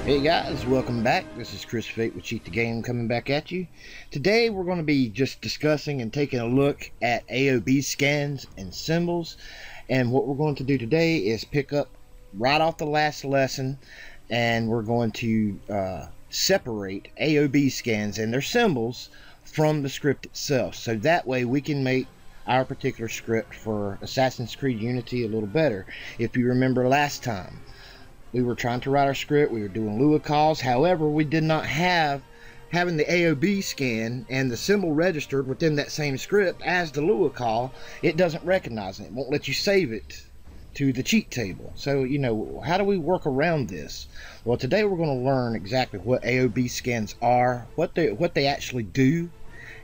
Hey guys, welcome back. This is Chris Fate with Cheat the Game coming back at you. Today we're going to be just discussing and taking a look at AOB scans and symbols. And what we're going to do today is pick up right off the last lesson, and we're going to separate AOB scans and their symbols from the script itself. So that way we can make our particular script for Assassin's Creed Unity a little better. If you remember last time, we were trying to write our script, we were doing Lua calls, however, we did not have having the AOB scan and the symbol registered within that same script as the Lua call. It doesn't recognize it. It won't let you save it to the cheat table. So, you know, how do we work around this? Well, today we're going to learn exactly what AOB scans are, what they actually do,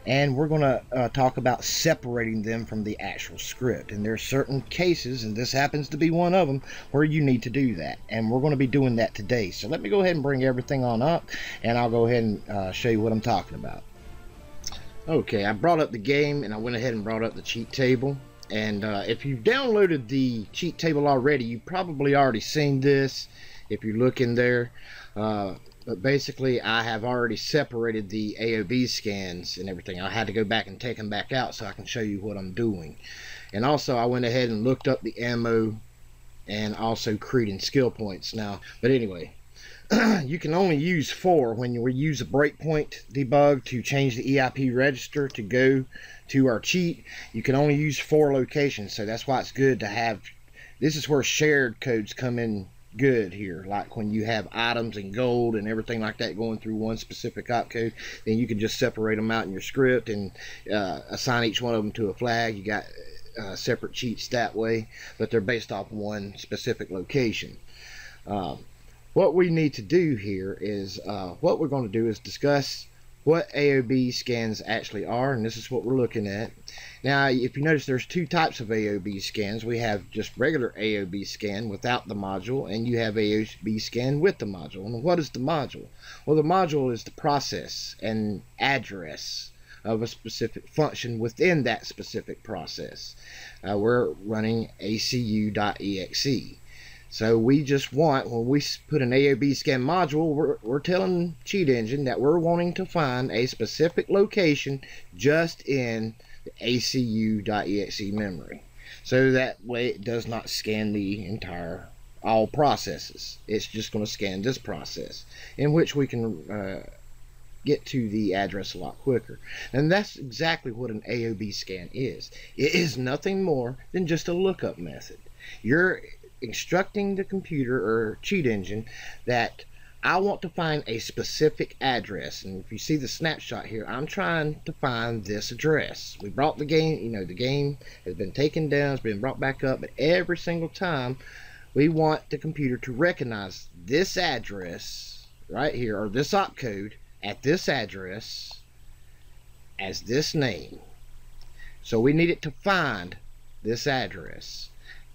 and we're going to talk about separating them from the actual script. And there are certain cases, and this happens to be one of them, where you need to do that. And we're going to be doing that today. So let me go ahead and bring everything on up, and I'll go ahead and show you what I'm talking about. Okay, I brought up the game, and I went ahead and brought up the cheat table. And if you've downloaded the cheat table already, you've probably already seen this if you look in there. But basically, I have already separated the AOB scans and everything. I had to go back and take them back out so I can show you what I'm doing. And also, I went ahead and looked up the ammo and also Creed and skill points now. But anyway, you can only use 4 when you use a breakpoint debug to change the EIP register to go to our cheat. You can only use 4 locations, so that's why it's good to have. This is where shared codes come in good here, like when you have items and gold and everything like that going through one specific opcode, then you can just separate them out in your script and assign each one of them to a flag. You got separate cheats that way, but they're based off one specific location. What we need to do here is what we're going to do is discuss what AOB scans actually are, and this is what we're looking at. Now, if you notice, there's 2 types of AOB scans. We have just regular AOB scan without the module, and you have AOB scan with the module. And what is the module? Well, the module is the process and address of a specific function within that specific process. We're running ACU.exe. So we just want, when we put an AOB scan module, we're telling Cheat Engine that we're wanting to find a specific location just in the ACU.exe memory. So that way it does not scan the entire, all processes. It's just going to scan this process, in which we can get to the address a lot quicker. And that's exactly what an AOB scan is. It is nothing more than just a lookup method. You're instructing the computer or Cheat Engine that I want to find a specific address, and if you see the snapshot here, I'm trying to find this address. We brought the game, you know, the game has been taken down, it's been brought back up, but every single time we want the computer to recognize this address right here, or this opcode at this address as this name. So we need it to find this address.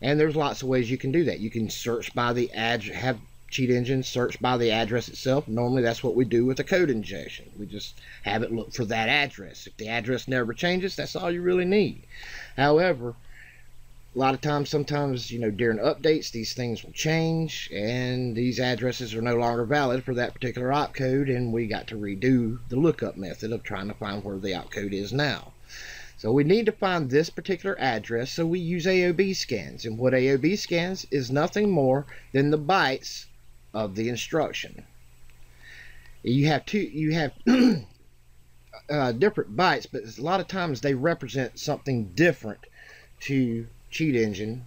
And there's lots of ways you can do that. You can search by the address, have Cheat Engine search by the address itself. Normally that's what we do with a code injection. We just have it look for that address. If the address never changes, that's all you really need. However, a lot of times, sometimes, you know, during updates, these things will change and these addresses are no longer valid for that particular opcode, and we got to redo the lookup method of trying to find where the opcode is now. So we need to find this particular address, so we use AOB scans. And what AOB scans is nothing more than the bytes of the instruction. You have different bytes, but a lot of times they represent something different to Cheat Engine.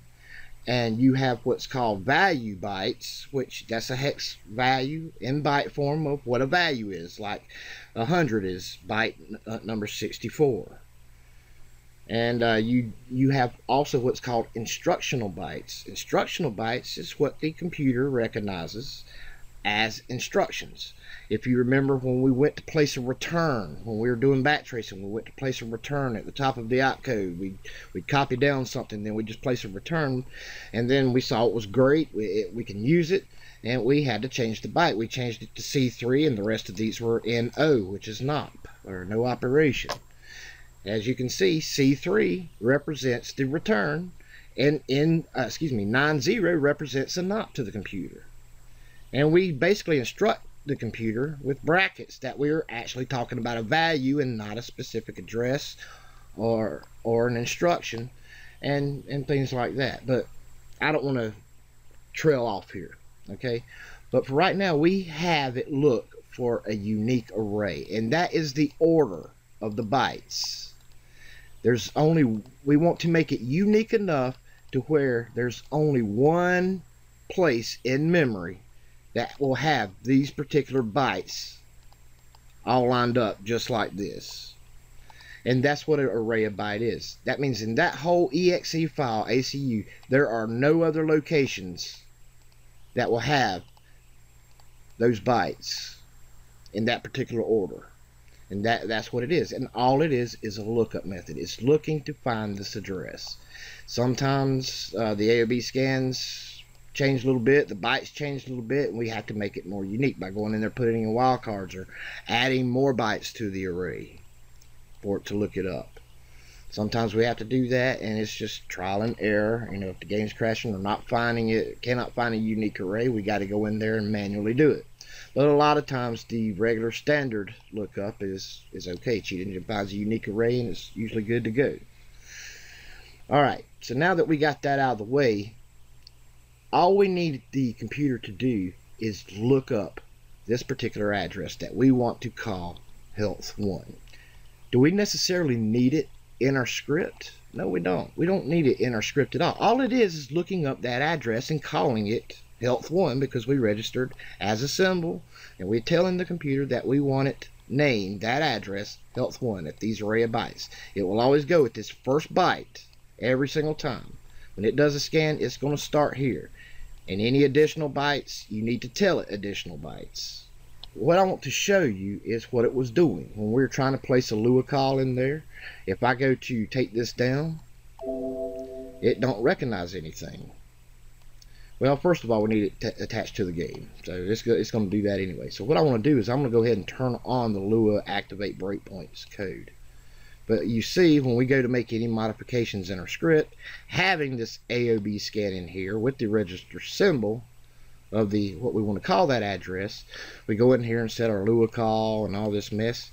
And you have what's called value bytes, which that's a hex value in byte form of what a value is. Like 100 is byte number 64. And you have also what's called instructional bytes. Instructional bytes is what the computer recognizes as instructions. If you remember, when we went to place a return, when we were doing backtracing, we went to place a return at the top of the opcode. We'd copy down something, then we'd just place a return, and then we saw it was great, we can use it, and we had to change the byte. We changed it to C3, and the rest of these were NO, which is NOP, or no operation. As you can see, C3 represents the return, and 90 represents a NOP to the computer. And we basically instruct the computer with brackets that we're actually talking about a value and not a specific address or an instruction and things like that. But I don't want to trail off here, okay? But for right now, we have it look for a unique array, and that is the order of the bytes. We want to make it unique enough to where there's only one place in memory that will have these particular bytes all lined up just like this. And that's what an array of byte is. That means in that whole exe file, ACU, there are no other locations that will have those bytes in that particular order. And that's what it is. And all it is a lookup method. It's looking to find this address. Sometimes the AOB scans change a little bit, the bytes change a little bit, and we have to make it more unique by going in there, putting in wildcards or adding more bytes to the array for it to look it up. Sometimes we have to do that, and it's just trial and error. You know, if the game's crashing or not finding it, cannot find a unique array, we got to go in there and manually do it. But a lot of times the regular standard lookup is okay. Cheat Engine finds a unique array and it's usually good to go. Alright, so now that we got that out of the way, all we need the computer to do is look up this particular address that we want to call health1. Do we necessarily need it in our script? No, we don't. We don't need it in our script at all. All it is looking up that address and calling it health1 because we registered as a symbol, and we're telling the computer that we want it named, that address, health1 at these array of bytes. It will always go with this first byte every single time. When it does a scan, it's going to start here. And any additional bytes, you need to tell it additional bytes. What I want to show you is what it was doing when we were trying to place a Lua call in there. If I go to take this down, it don't recognize anything. Well, first of all, we need it attached to the game, so it's going to do that anyway. So what I want to do is I'm going to go ahead and turn on the Lua activate breakpoints code. But you see, when we go to make any modifications in our script, having this AOB scan in here with the register symbol of the what we want to call that address, we go in here and set our Lua call and all this mess.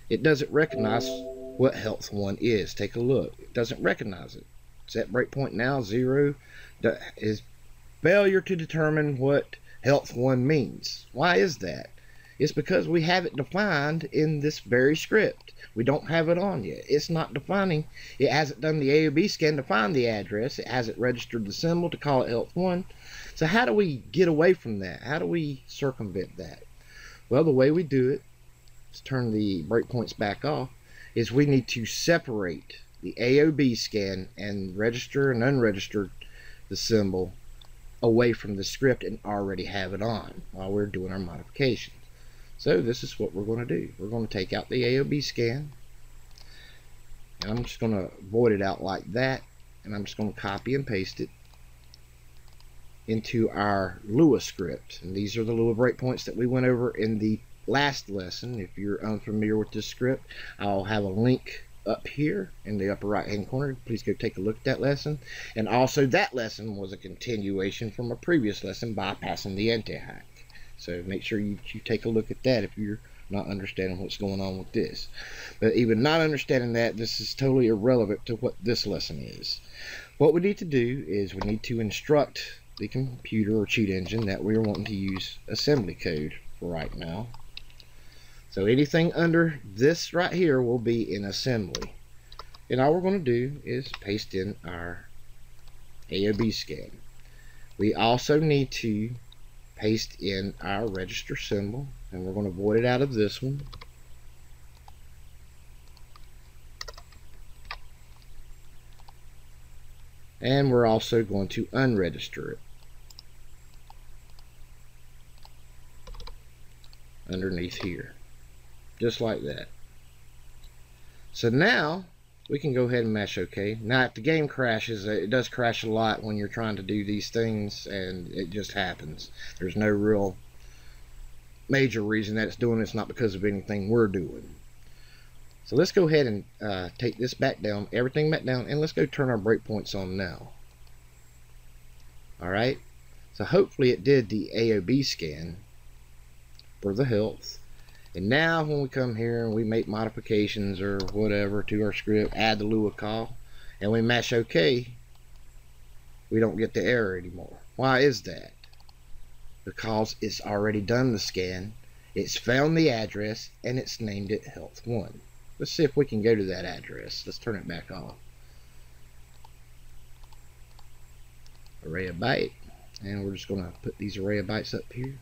It doesn't recognize what health1 is. Take a look. It doesn't recognize it. Set breakpoint now 0 is failure to determine what health1 means. Why is that? It's because we have it defined in this very script. We don't have it on yet. It's not defining. It hasn't done the AOB scan to find the address. It hasn't registered the symbol to call it health1. So how do we get away from that? How do we circumvent that? Well, the way we do it, let's turn the breakpoints back off, is we need to separate the AOB scan and register and unregister the symbol away from the script and already have it on while we're doing our modifications. So this is what we're going to do. We're going to take out the AOB scan, and I'm just going to void it out like that, and I'm just going to copy and paste it into our Lua script. And these are the Lua breakpoints that we went over in the last lesson. If you're unfamiliar with this script, I'll have a link up here in the upper right hand corner. Please go take a look at that lesson. And also that lesson was a continuation from a previous lesson, bypassing the anti-hack. So make sure you take a look at that if you're not understanding what's going on with this. But even not understanding that, this is totally irrelevant to what this lesson is. What we need to do is we need to instruct the computer or cheat engine that we're wanting to use assembly code for right now. So anything under this right here will be in assembly. And all we're going to do is paste in our AOB scan. We also need to paste in our register symbol, and we're going to void it out of this one. And we're also going to unregister it underneath here, just like that. So now we can go ahead and mash OK. Now if the game crashes, it does crash a lot when you're trying to do these things, and it just happens. There's no real major reason that it's doing it. It's not because of anything we're doing. So let's go ahead and take this back down, everything back down, and let's go turn our breakpoints on now. Alright, So hopefully it did the AOB scan for the health. And now when we come here and we make modifications or whatever to our script, add the Lua call, and we mash OK, we don't get the error anymore. Why is that? Because it's already done the scan, it's found the address, and it's named it Health 1. Let's see if we can go to that address. Let's turn it back on. Array of byte, and we're just going to put these array of bytes up here.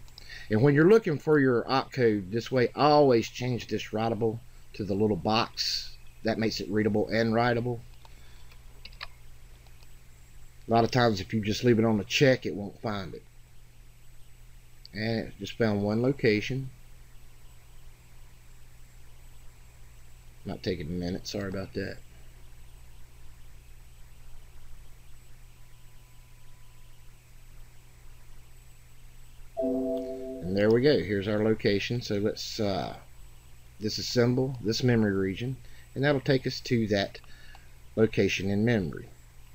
And when you're looking for your opcode this way, always change this writable to the little box. That makes it readable and writable. A lot of times if you just leave it on the check, it won't find it. And it just found one location. Not taking a minute, sorry about that. And there we go, here's our location. So let's disassemble this memory region, and that'll take us to that location in memory.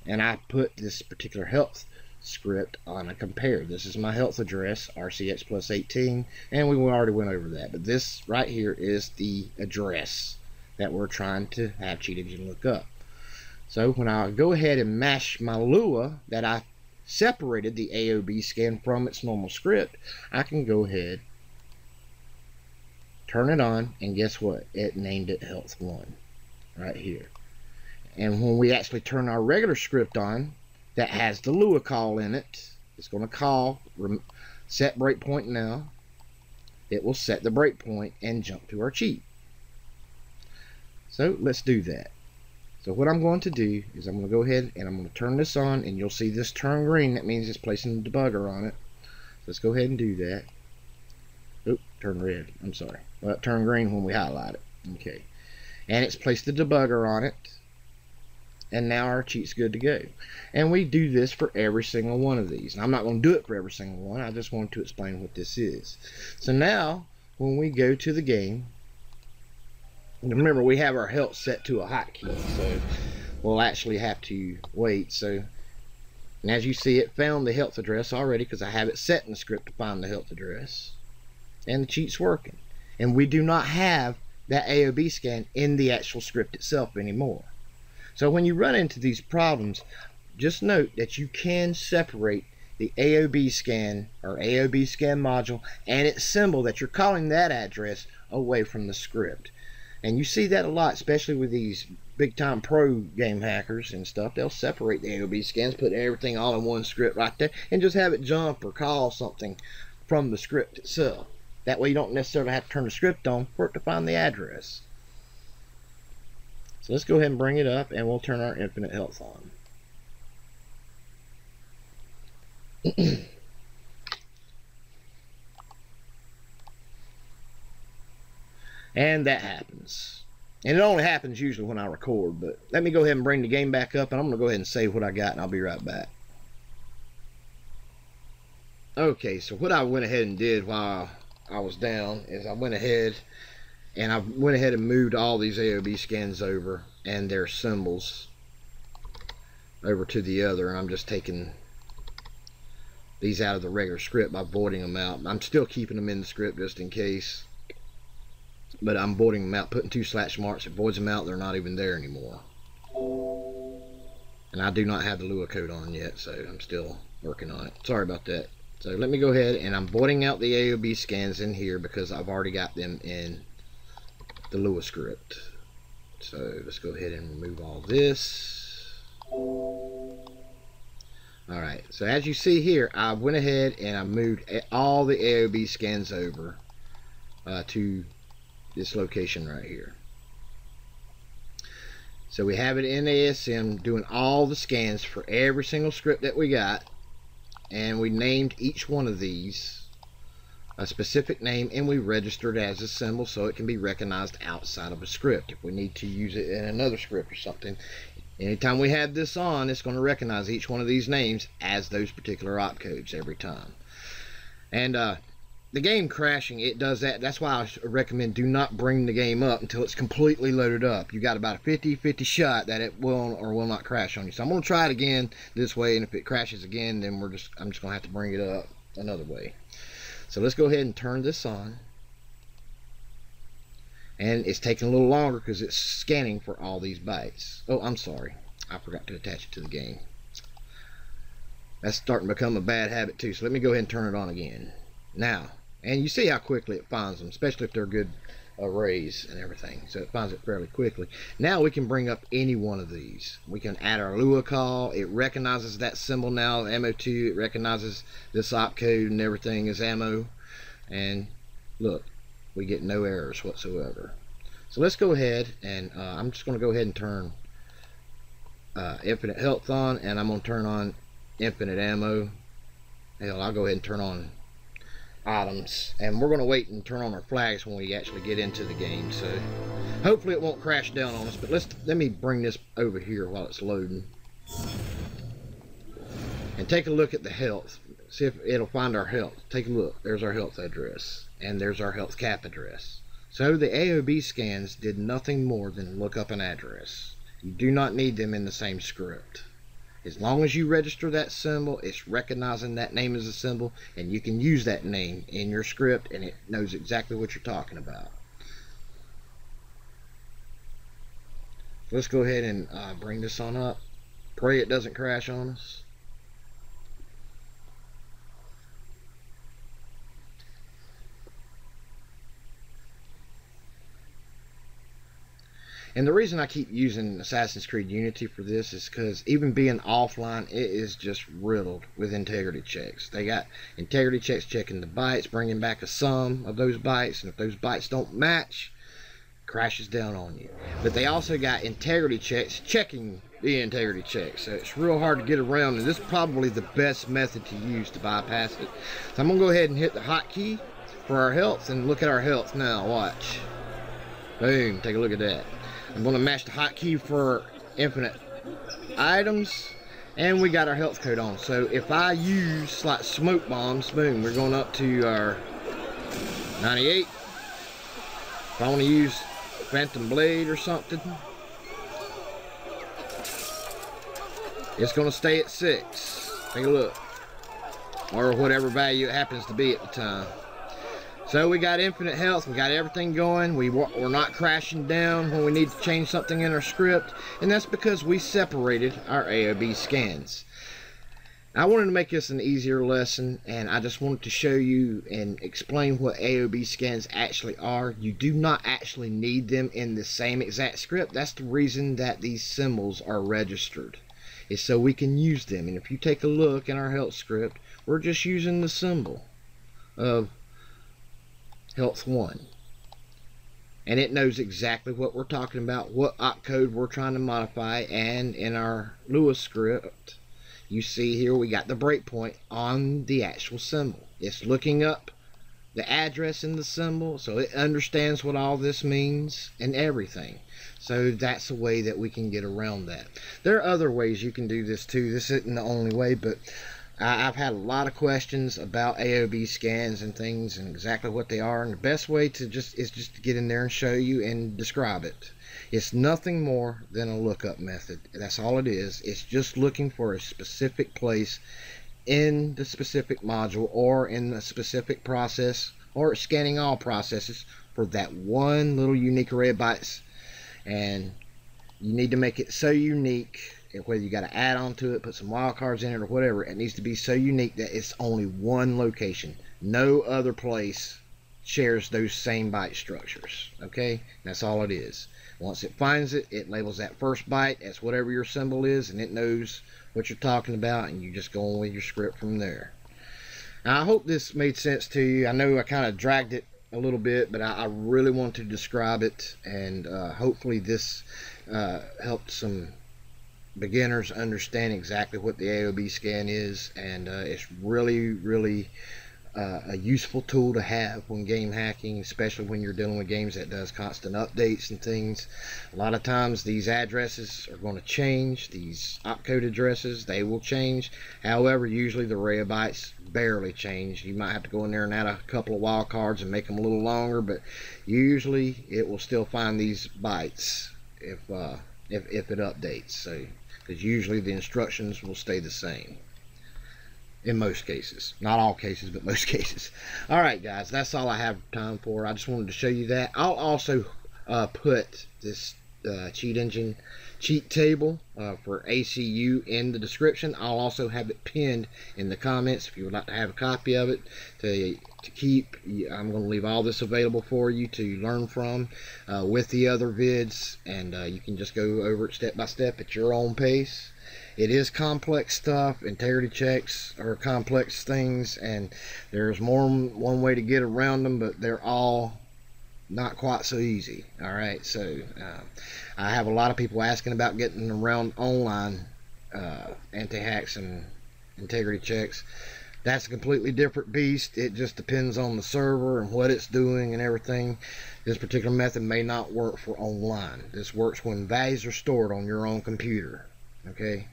And I put this particular health script on a compare. This is my health address, RCX plus 18, and we already went over that. But this right here is the address that we're trying to have Cheat Engine look up. So when I go ahead and mash my Lua that I separated the AOB scan from its normal script, I can go ahead, turn it on, and guess what? It named it Health 1 right here. And when we actually turn our regular script on that has the Lua call in it, it's going to call set breakpoint now. It will set the breakpoint and jump to our cheat. So let's do that. So what I'm going to do is I'm going to go ahead and I'm going to turn this on, and you'll see this turn green. That means it's placing the debugger on it. So let's go ahead and do that. Oop, turn red. I'm sorry. Well, it turned green when we highlight it. Okay. And it's placed the debugger on it. And now our cheat's good to go. And we do this for every single one of these. And I'm not going to do it for every single one. I just wanted to explain what this is. So now, when we go to the game, remember we have our health set to a hotkey, so we'll actually have to wait. So, and as you see, it found the health address already because I have it set in the script to find the health address. And the cheat's working. And we do not have that AOB scan in the actual script itself anymore. So when you run into these problems, just note that you can separate the AOB scan or AOB scan module and its symbol that you're calling that address away from the script. And you see that a lot, especially with these big time pro game hackers and stuff. They'll separate the AOB scans, put everything all in one script right there, and just have it jump or call something from the script itself. That way you don't necessarily have to turn the script on for it to find the address. So let's go ahead and bring it up, and we'll turn our infinite health on. And that happens. And it only happens usually when I record, but let me go ahead and bring the game back up, and I'm going to go ahead and save what I got, and I'll be right back. Okay, so what I went ahead and did while I was down is I went ahead and moved all these AOB scans over and their symbols over to the other, and I'm just taking these out of the regular script by voiding them out. I'm still keeping them in the script just in case, but I'm voiding them out, putting 2 slash marks. It voids them out, they're not even there anymore. And I do not have the Lua code on yet, so I'm still working on it. Sorry about that. So let me go ahead, and I'm voiding out the AOB scans in here because I've already got them in the Lua script. So let's go ahead and remove all this. Alright, so as you see here, I went ahead and I moved all the AOB scans over to this location right here. So we have it in ASM doing all the scans for every single script that we got, and we named each one of these a specific name, and we registered as a symbol so it can be recognized outside of a script if we need to use it in another script or something. Anytime we have this on, it's going to recognize each one of these names as those particular opcodes every time. And the game crashing, it does that. That's why I recommend do not bring the game up until it's completely loaded up. You got about a 50-50 shot that it will or will not crash on you. So I'm going to try it again this way, and if it crashes again, then I'm just going to have to bring it up another way. So let's go ahead and turn this on. And it's taking a little longer because it's scanning for all these bytes. Oh, I'm sorry. I forgot to attach it to the game. That's starting to become a bad habit too. So let me go ahead and turn it on again. Now, and you see how quickly it finds them, especially if they're good arrays and everything. So it finds it fairly quickly. Now we can bring up any one of these. We can add our Lua call. It recognizes that symbol now, ammo2. It recognizes this opcode and everything is ammo. And look, we get no errors whatsoever. So let's go ahead and I'm just going to go ahead and turn infinite health on, and I'm going to turn on infinite ammo. Hell, I'll go ahead and turn on items, and we're going to wait and turn on our flags when we actually get into the game. So hopefully it won't crash down on us, but let me bring this over here while it's loading and take a look at the health. See if it'll find our health. Take a look. There's our health address, and there's our health cap address. So the AOB scans did nothing more than look up an address. You do not need them in the same script. As long as you register that symbol, it's recognizing that name as a symbol, and you can use that name in your script, and it knows exactly what you're talking about. So let's go ahead and bring this on up. Pray it doesn't crash on us. And the reason I keep using Assassin's Creed Unity for this is because even being offline, it is just riddled with integrity checks. They got integrity checks checking the bytes, bringing back a sum of those bytes, and if those bytes don't match, it crashes down on you. But they also got integrity checks checking the integrity checks. So it's real hard to get around, and this is probably the best method to use to bypass it. So I'm going to go ahead and hit the hotkey for our health, and look at our health now. Watch. Boom. Take a look at that. I'm going to match the hotkey for infinite items, and we got our health code on. So if I use like smoke bombs, boom, we're going up to our 98. If I want to use Phantom Blade or something, it's going to stay at 6. Take a look. Or whatever value it happens to be at the time. So we got infinite health, we got everything going, we're not crashing down when we need to change something in our script, and that's because we separated our AOB scans. I wanted to make this an easier lesson, and I just wanted to show you and explain what AOB scans actually are. You do not actually need them in the same exact script. That's the reason that these symbols are registered, is so we can use them. And if you take a look in our health script, we're just using the symbol of health 1, and it knows exactly what we're talking about, what opcode we're trying to modify. And in our Lua script, you see here we got the breakpoint on the actual symbol. It's looking up the address in the symbol, so it understands what all this means and everything. So that's a way that we can get around that. There are other ways you can do this too. This isn't the only way, but I've had a lot of questions about AOB scans and things and exactly what they are, and the best way to is just to get in there and show you and describe it. It's nothing more than a lookup method. That's all it is. It's just looking for a specific place in the specific module or in the specific process, or scanning all processes for that one little unique array of bytes. And you need to make it so unique, whether you got to add on to it, put some wildcards in it or whatever, it needs to be so unique that it's only one location. No other place shares those same byte structures. Okay, that's all it is. Once it finds it, it labels that first byte as whatever your symbol is, and it knows what you're talking about, and you just go on with your script from there. Now, I hope this made sense to you. I know I kind of dragged it a little bit, but I really want to describe it, and hopefully this helped some beginners understand exactly what the AOB scan is. And it's really a useful tool to have when game hacking, especially when you're dealing with games that does constant updates and things. A lot of times these addresses are going to change. These opcode addresses, they will change. However, usually the array of bytes barely changed. You might have to go in there and add a couple of wild cards and make them a little longer, but usually it will still find these bytes if it updates. So, because usually the instructions will stay the same in most cases. Not all cases, but most cases. All right, guys, that's all I have time for. I just wanted to show you that. I'll also put this cheat engine cheat table for ACU in the description. I'll also have it pinned in the comments if you would like to have a copy of it to keep. I'm going to leave all this available for you to learn from with the other vids, and you can just go over it step by step at your own pace. It is complex stuff. Integrity checks are complex things, and there's more than one way to get around them, but they're all not quite so easy. All right, so I have a lot of people asking about getting around online anti-hacks and integrity checks. That's a completely different beast. It just depends on the server and what it's doing and everything. This particular method may not work for online. This works when values are stored on your own computer. Okay,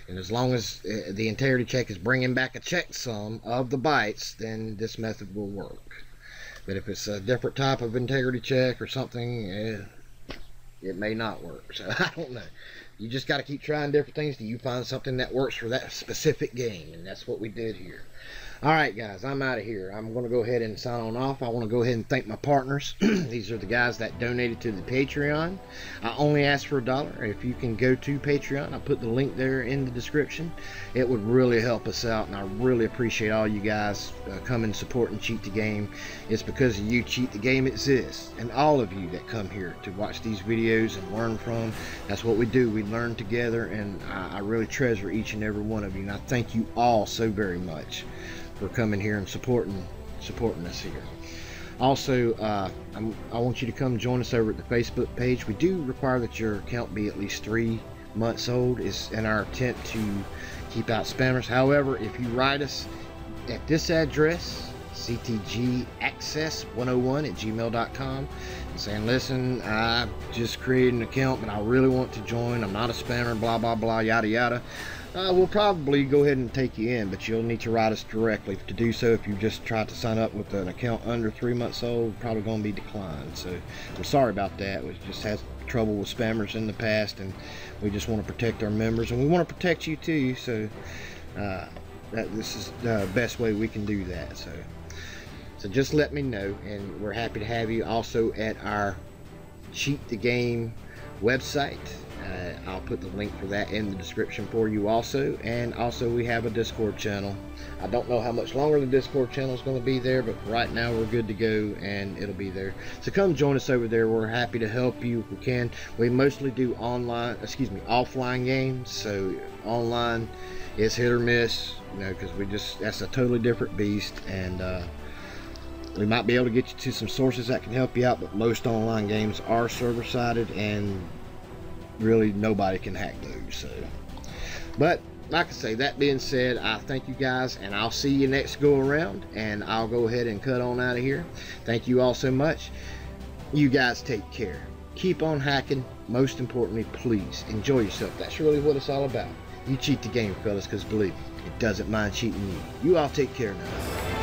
and as long as the integrity check is bringing back a checksum of the bytes, then this method will work. But if it's a different type of integrity check or something, it may not work. So I don't know. You just got to keep trying different things till you find something that works for that specific game, and that's what we did here. All right, guys, I'm out of here. I'm going to go ahead and sign on off. I want to go ahead and thank my partners. These are the guys that donated to the Patreon. I only asked for $1. If you can go to Patreon, I'll put the link there in the description. It would really help us out, and I really appreciate all you guys coming, supporting Cheat the Game. It's because of you Cheat the Game exists, and all of you that come here to watch these videos and learn from. That's what we do. We learn together, and I really treasure each and every one of you, and I thank you all so very much for coming here and supporting us here. Also, I want you to come join us over at the Facebook page. We do require that your account be at least 3 months old. Is in our intent to keep out spammers. However, if you write us at this address, ctgaccess101@gmail.com, and saying, listen, I just created an account but I really want to join, I'm not a spammer, blah blah blah, yada yada, we'll probably go ahead and take you in, but you'll need to write us directly. To do so, if you just tried to sign up with an account under 3 months old, probably going to be declined. So we're sorry about that. We just had trouble with spammers in the past, and we just want to protect our members, and we want to protect you too. So this is the best way we can do that. So just let me know, and we're happy to have you also at our Cheat the Game website. I'll put the link for that in the description for you also. And also we have a Discord channel. I don't know how much longer the Discord channel is going to be there, but for right now we're good to go, and it'll be there. So come join us over there. We're happy to help you if we can. We mostly do offline games. So online is hit or miss, you know, because that's a totally different beast, and we might be able to get you to some sources that can help you out, but most online games are server-sided, and really nobody can hack those. So, but like I say, that being said, I thank you guys, and I'll see you next go around, and I'll go ahead and cut on out of here. Thank you all so much. You guys take care. Keep on hacking. Most importantly, please enjoy yourself. That's really what it's all about. You cheat the game, fellas, because believe me, it doesn't mind cheating you. You all take care now.